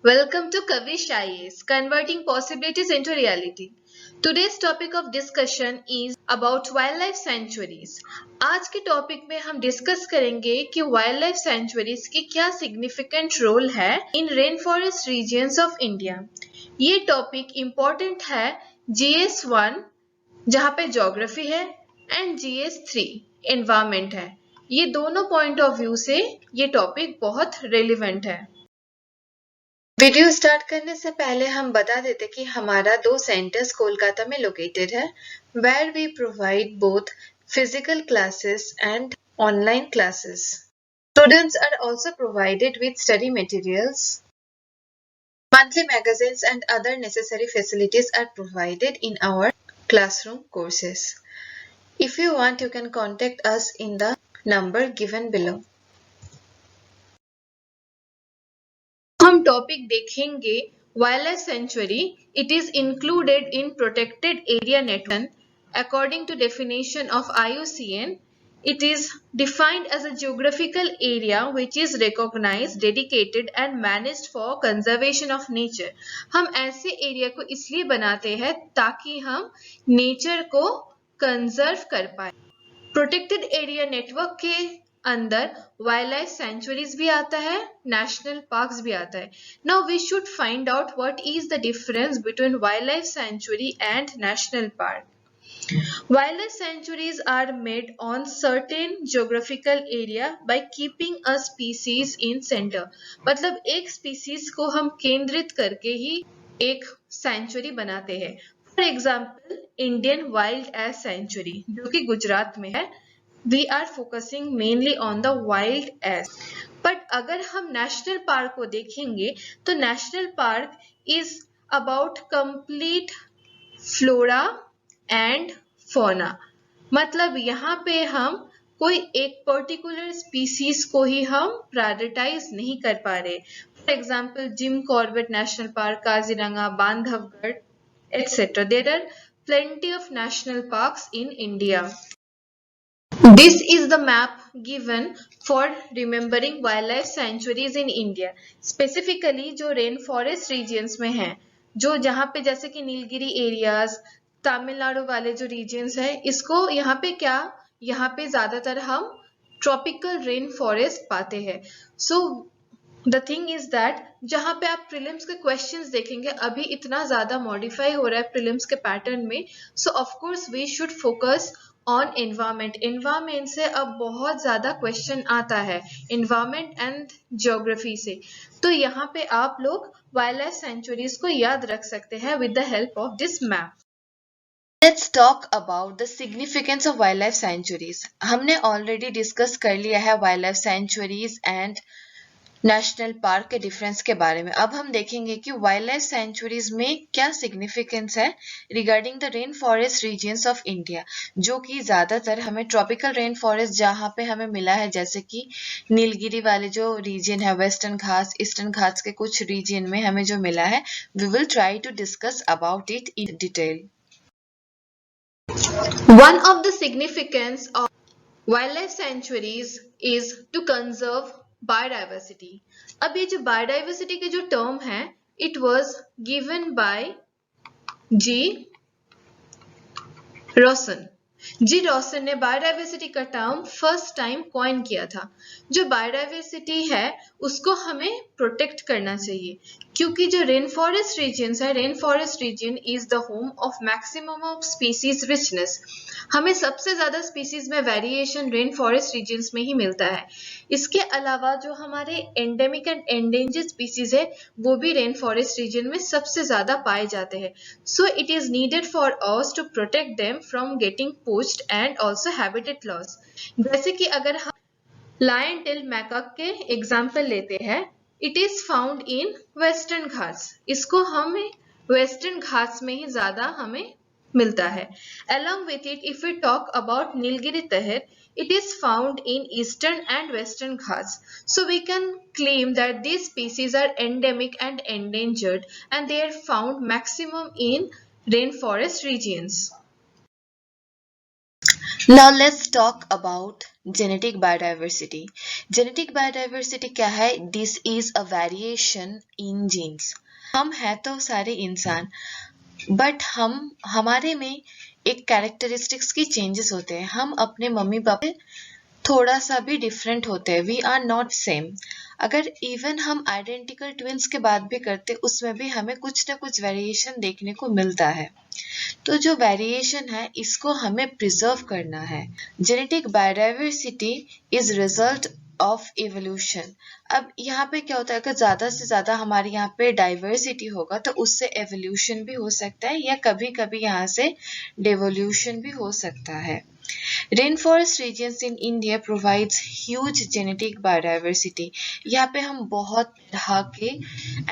Welcome to Kavish IAS, Converting Possibilities into Reality. Today's topic of discussion is about wildlife sanctuaries. आज के topic में हम discuss करेंगे कि वाइल्ड लाइफ सेंचुरीज की क्या सिग्निफिकेंट रोल है in rain forest regions of India. ये टॉपिक इम्पोर्टेंट है GS1 जहाँ पे ज्योग्राफी है एंड GS3 एनवायरमेंट है। ये दोनों पॉइंट ऑफ व्यू से ये टॉपिक बहुत रेलिवेंट है। वीडियो स्टार्ट करने से पहले हम बता देते कि हमारा 2 सेंटर्स कोलकाता में लोकेटेड है, where we provide both physical classes and online classes. Students are also provided with study materials, monthly magazines and other necessary facilities are provided in our classroom courses. If you want, you can contact us in the number given below. हम topic देखेंगे wild life sanctuary. It is included in protected area network according to definition of IUCN. It is defined as a geographical area which is recognized, dedicated and managed for conservation of nature. हम ऐसे area को इसलिए बनाते हैं ताकि हम nature को conserve कर पाए. प्रोटेक्टेड एरिया नेटवर्क के अंदर वाइल्ड लाइफ सेंचुरीज भी आता है, नेशनल पार्क्स भी आता है. Now we should find out what is the difference between wild life sanctuary and national park. Wildlife sanctuaries are made on certain geographical area by keeping a species in center. मतलब एक species को हम केंद्रित करके ही एक sanctuary बनाते हैं. For example, Indian Wild Ass Sanctuary जो कि गुजरात में है. We are focusing mainly on the wild ass. But अगर हम national park को देखेंगे तो national park is about complete flora and fauna. मतलब यहाँ पे हम कोई एक पर्टिकुलर स्पीसीज को ही हम प्रायोरिटाइज नहीं कर पा रहे. For example Jim Corbett national park, Kaziranga, Bandhavgarh etc. There are plenty of national parks in India. This is the map given for remembering wildlife sanctuaries in India. Specifically जो रेन फॉरेस्ट रीजन्स में है, जो जहाँ पे जैसे कि नीलगिरी एरियाज, तमिलनाडु वाले जो रीजन्स है, इसको यहाँ पे ज्यादातर हम ट्रॉपिकल रेन फॉरेस्ट पाते हैं. So the thing is that जहाँ पे आप प्रीलिम्स के क्वेश्चंस देखेंगे, अभी इतना ज्यादा मॉडिफाई हो रहा है प्रीलिम्स के पैटर्न में. So of course we should focus on environment. Environment से अब बहुत ज्यादा क्वेश्चन आता है, एनवायरमेंट एंड ज्योग्राफी से. तो यहाँ पे आप लोग वाइल्ड लाइफ सेंचुरीज को याद रख सकते हैं with the help of this map. Let's talk about the significance of wildlife sanctuaries. हमने ऑलरेडी डिस्कस कर लिया है wild life centuries and national park के डिफरेंस के बारे में. अब हम देखेंगे कि वाइल्ड लाइफ सेंचुरीज में क्या सिग्निफिकेंस है regarding the rain forest regions of India, जो कि ज्यादातर हमें ट्रॉपिकल रेन फॉरेस्ट जहाँ पे हमें मिला है, जैसे कि नीलगिरी वाले जो रीजन है, वेस्टर्न घाट्स, ईस्टर्न घाट्स के कुछ रीजन में हमें जो मिला है, we will try to discuss about it in detail. One of the significance of wildlife sanctuaries is to conserve biodiversity. अब ये जो biodiversity के जो term है, it was given by G. Rawson. जी रॉसन ने बायोडाइवर्सिटी का टर्म फर्स्ट टाइम कॉइन किया था. जो बायोडाइवर्सिटी है उसको हमें प्रोटेक्ट करना चाहिए, क्योंकि जो रेन फॉरेस्ट रीजन्स है, rain forest region is the home of maximum of species richness. हमें सबसे ज्यादा स्पीसीज में वेरिएशन रेन फॉरेस्ट रीजन्स में ही मिलता है. इसके अलावा जो हमारे एंडेमिक एंड एंडेंजर्ड स्पीसीज है, वो भी रेन फॉरेस्ट रीजन में सबसे ज्यादा पाए जाते हैं. So it is needed for us to protect them from getting poached and also habitat loss. जैसे कि अगर हम लायन टेल मैकाक के एग्जाम्पल लेते हैं, it is found in western Ghats. इसको हमें वेस्टर्न घाट्स में ही ज्यादा हमें मिलता है. Along with it, if we talk about Nilgiri Tahir, it is found in eastern and western Ghats. So we can claim that these species are endemic and endangered, and they are found maximum in rainforest regions. Now let's talk about genetic biodiversity. Genetic biodiversity क्या है? This is a variation in genes. हम हैं तो सारे इंसान, but हमारे में एक कैरेक्टरिस्टिक्स की चेंजेस होते हैं. हम अपने मम्मी पापा थोड़ा सा भी डिफरेंट होते हैं. We are not same. अगर इवन हम आइडेंटिकल ट्विंस की बात भी करते, उसमें भी हमें कुछ ना कुछ वेरिएशन देखने को मिलता है. तो जो वेरिएशन है, इसको हमें प्रिजर्व करना है. Genetic biodiversity is result of evolution. अब यहाँ पे क्या होता है, अगर ज्यादा से ज्यादा हमारे यहाँ पे डाइवर्सिटी होगा तो उससे एवोल्यूशन भी हो सकता है, या कभी कभी यहाँ से डेवोल्यूशन भी हो सकता है. Rainforest regions in India provides huge genetic biodiversity. यहाँ पे हम बहुत तरह के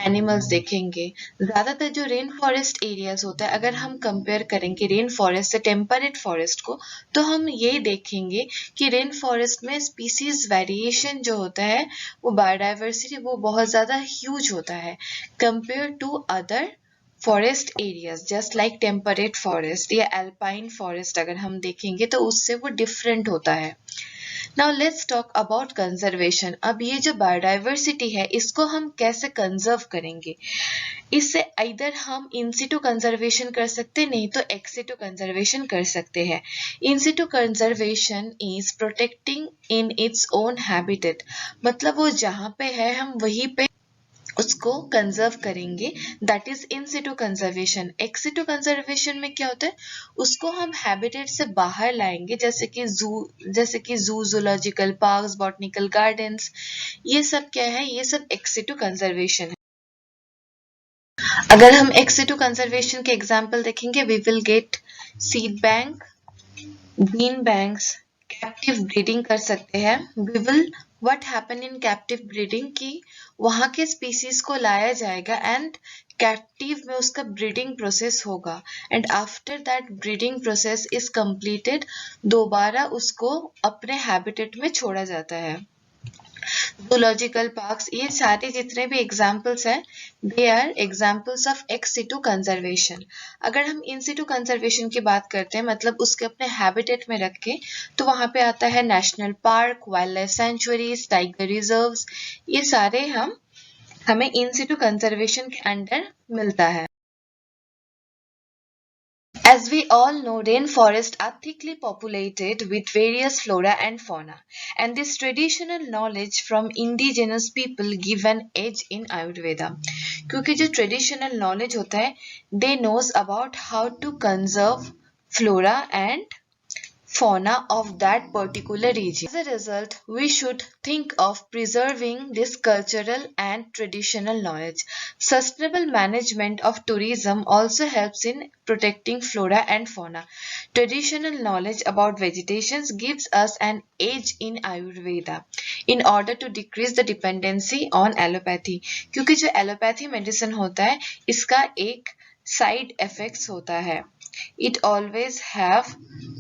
एनिमल्स देखेंगे. ज़्यादातर जो रेन फॉरेस्ट एरियाज होता है, अगर हम कंपेयर करेंगे रेन फॉरेस्ट से टेम्परेट फॉरेस्ट को, तो हम ये देखेंगे कि रेन फॉरेस्ट में स्पीसीज वेरिएशन जो होता है, वो बायोडाइवर्सिटी वो बहुत ज़्यादा ह्यूज होता है compare to other forest areas. Just like temperate forest या एल्पाइन फॉरेस्ट अगर हम देखेंगे तो उससे वो डिफरेंट होता है. Now let's talk about conservation. अब ये जो बायोडाइवर्सिटी है, इसको हम कैसे कंजर्व करेंगे? इससे इधर हम इन सिटू कंजर्वेशन कर सकते हैं, नहीं तो एक्स सिटू कंजर्वेशन कर सकते हैं. In situ conservation is protecting in its own habitat. मतलब वो जहाँ पे है हम वहीं पे उसको कंजर्व करेंगे. That is in situ conservation. X situ conservation में क्या होता है, उसको हम हैबिटेट से बाहर लाएंगे, जैसे कि जू जूलॉजिकल पार्क्स, बॉटनिकल गार्डन्स. ये सब क्या है, ये सब एक्स सिटू कंजर्वेशन है. अगर हम एक्स सिटू कंजर्वेशन के एग्जाम्पल देखेंगे, we will get seed bank, bean banks, captive breeding कर सकते हैं. We will what happen in captive breeding की वहां के स्पीसीज को लाया जाएगा एंड कैप्टिव में उसका ब्रीडिंग प्रोसेस होगा, and after that breeding process is completed, दोबारा उसको अपने हैबिटेट में छोड़ा जाता है. जूलॉजिकल पार्क्स, ये सारे जितने भी एग्जाम्पल्स हैं, they are examples of ex situ conservation. अगर हम इन सिटू कंजर्वेशन की बात करते हैं, मतलब उसके अपने हैबिटेट में रख के, तो वहां पे आता है national park, wild life centuries, tiger reserves. ये सारे हमें इन सिटू कंजर्वेशन के अंडर मिलता है. As we all know, rainforests are thickly populated with various flora and fauna, and this traditional knowledge from indigenous people give an edge in Ayurveda. क्योंकि जो traditional knowledge होता है, they knows about how to conserve flora and fauna of that particular region. As a result, we should think of preserving this cultural and traditional knowledge. Sustainable management of tourism also helps in protecting flora and fauna. Traditional knowledge about vegetations gives us an edge in Ayurveda in order to decrease the dependency on allopathy. क्योंकि जो allopathy medicine होता है, इसका एक side effects होता है. It always have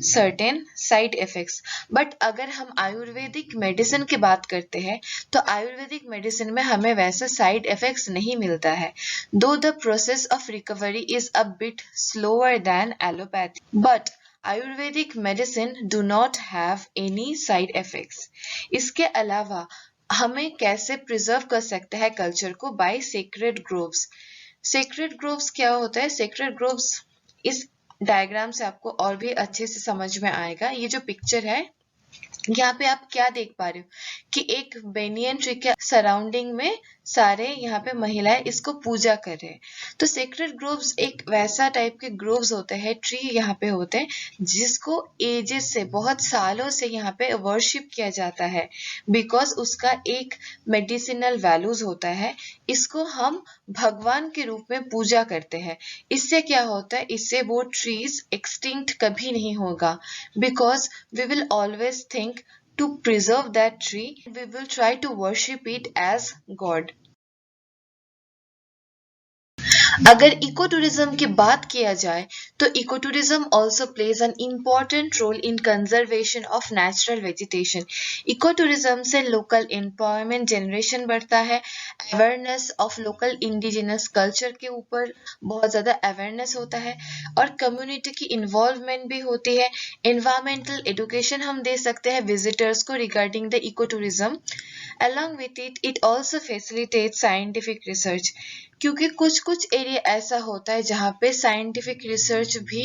certain side effects. But अगर हम आयुर्वेदिक मेडिसिन की बात करते हैं, तो आयुर्वेदिक मेडिसिन में हमें वैसा साइड इफेक्ट्स नहीं मिलता है. दो the process of recovery is a bit slower then allopathy, but Ayurvedic medicine do not have any side effects. इसके अलावा हमें कैसे प्रिजर्व कर सकते हैं कल्चर को? By sacred groves. Sacred groves क्या होता है? सेक्रेड ग्रोव्स इस डायग्राम से आपको और भी अच्छे से समझ में आएगा. ये जो पिक्चर है, यहाँ पे आप क्या देख पा रहे हो कि एक बेनियन ट्री के सराउंडिंग में सारे यहाँ पे महिलाएं इसको पूजा कर रहे हैं. तो सेक्रेड ग्रोव्स एक वैसा टाइप के ग्रोव्स होते हैं, ट्री यहाँ पे होते हैं, जिसको एजेस से, बहुत सालों से यहाँ पे वर्शिप किया जाता है, बिकॉज उसका एक मेडिसिनल वैल्यूज होता है. इसको हम भगवान के रूप में पूजा करते हैं. इससे क्या होता है, इससे वो ट्रीज एक्सटिंक्ट कभी नहीं होगा, because we will always think to preserve that tree, we will try to worship it as God. अगर इको टूरिज्म की बात किया जाए तो eco tourism also plays an important role in conservation of natural vegetation. Eco tourism से local employment generation बढ़ता है, awareness of local indigenous culture के ऊपर बहुत ज़्यादा अवेयरनेस होता है और कम्युनिटी की इन्वॉल्वमेंट भी होती है। एनवायरमेंटल एडुकेशन हम दे सकते हैं विजिटर्स को regarding the eco tourism. Along with it it also facilitate scientific research, क्योंकि कुछ कुछ एरिया ऐसा होता है जहाँ पे साइंटिफिक रिसर्च भी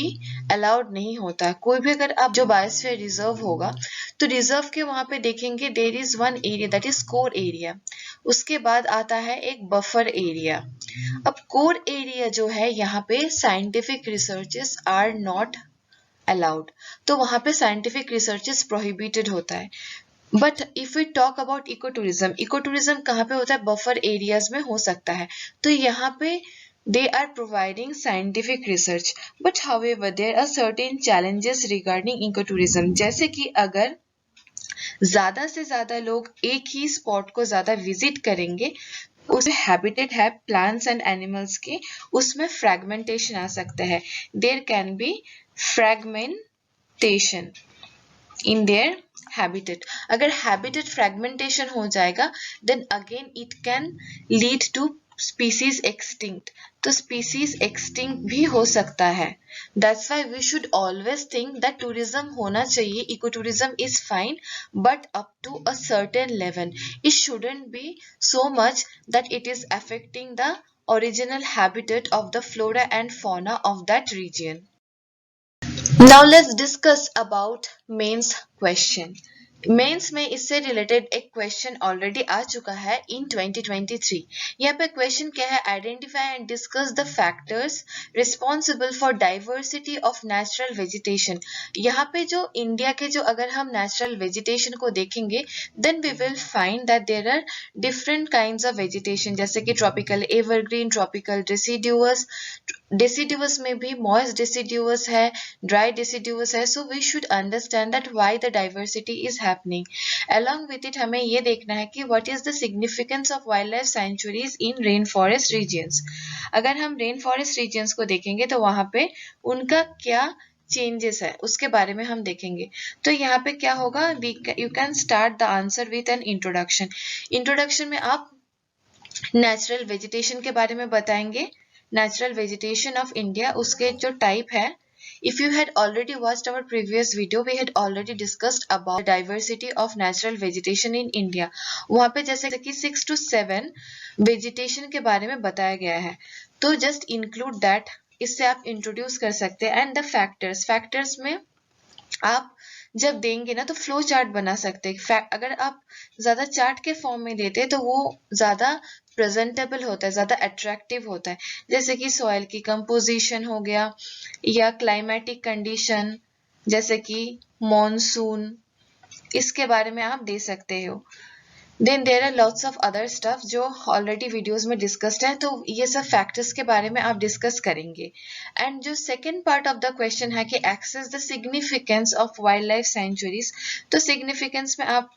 अलाउड नहीं होता है। कोई भी अगर आप जो बायोस्फीयर रिजर्व होगा तो रिजर्व के वहां पे देखेंगे there is one area that is core area, उसके बाद आता है एक बफर एरिया। अब कोर एरिया जो है यहाँ पे scientific researches are not allowed, तो वहां पे साइंटिफिक रिसर्चेस प्रोहिबिटेड होता है। But if we talk about eco tourism कहाँ पे होता है, बफर एरियाज में हो सकता है, तो यहाँ पे they are providing scientific research. But however there are certain challenges regarding eco tourism, जैसे कि अगर ज्यादा से ज्यादा लोग एक ही स्पॉट को ज्यादा विजिट करेंगे, उसमें हैबिटेट है प्लांट्स एंड एनिमल्स के, उसमें फ्रैगमेंटेशन आ सकता है। There can be fragmentation in their habitat. अगर habitat fragmentation हो जाएगा then again it can lead to species extinct, तो species extinct भी हो सकता है। That's why we should always think that tourism होना चाहिए, ecotourism is fine but up to a certain level. It shouldn't be so much that it is affecting the original habitat of the flora and fauna of that region. Now let's discuss about mains question. Mains में इससे related एक question already आ चुका है इन 2023। यहाँ पे question क्या है, identify and discuss the factors responsible for diversity of natural vegetation. यहाँ पे जो इंडिया के जो अगर हम नेचुरल वेजिटेशन को देखेंगे then we will find that there are different kinds of vegetation, जैसे कि tropical evergreen, tropical deciduous, deciduous में भी मॉइस्ट डिसिडुअस है, ड्राई डिसिडुअस है। So we should understand that why the diversity is happening. Along with it हमें ये देखना है कि what is the significance of wild life sanctuaries in rain forest regions. अगर हम रेन फॉरेस्ट रीजन्स को देखेंगे तो वहां पे उनका क्या चेंजेस है उसके बारे में हम देखेंगे। तो यहाँ पे क्या होगा, you can start the answer with an introduction. Introduction में आप नेचुरल वेजिटेशन के बारे में बताएंगे, नेचुरल वेजिटेशन ऑफ इंडिया, उसके जो टाइप है। If you had already watched our previous video, we had already discussed about the diversity of natural vegetation in India. वहाँ पे जैसे कि 6 to 7 vegetation के बारे में बताया गया है, तो just include that, इससे आप introduce कर सकते हैं। And the factors में आप जब देंगे ना तो फ्लो चार्ट बना सकते हैं। अगर आप ज्यादा चार्ट के फॉर्म में देते हैं तो वो ज्यादा प्रेजेंटेबल होता है, ज्यादा अट्रैक्टिव होता है। जैसे कि सॉइल की कंपोजिशन हो गया या क्लाइमेटिक कंडीशन जैसे कि मॉनसून, इसके बारे में आप दे सकते हो। Then there are lots of other stuff जो ऑलरेडी वीडियोस में डिस्कस्ड है, तो ये सब फैक्टर्स के बारे में आप डिस्कस करेंगे। एंड जो second part of the question है कि access the significance of wild life sanctuaries, तो सिग्निफिकेंस में आप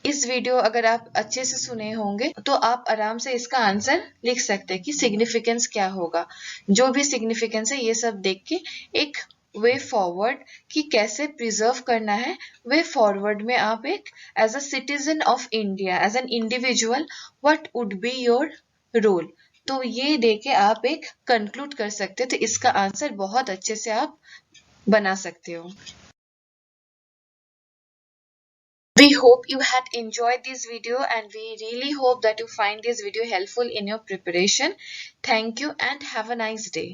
इस वीडियो अगर आप अच्छे से सुने होंगे तो आप आराम से इसका आंसर लिख सकते हैं कि सिग्निफिकेंस क्या होगा। जो भी सिग्निफिकेंस है ये सब देख के एक वे फॉरवर्ड कि कैसे प्रिजर्व करना है, वे फॉरवर्ड में आप एक as a citizen of India, as an individual, what would be your role, तो ये देके आप एक कंक्लूड कर सकते हो। तो इसका आंसर बहुत अच्छे से आप बना सकते हो। We hope you had enjoyed this video and we really hope that you find this video helpful in your preparation. Thank you and have a nice day.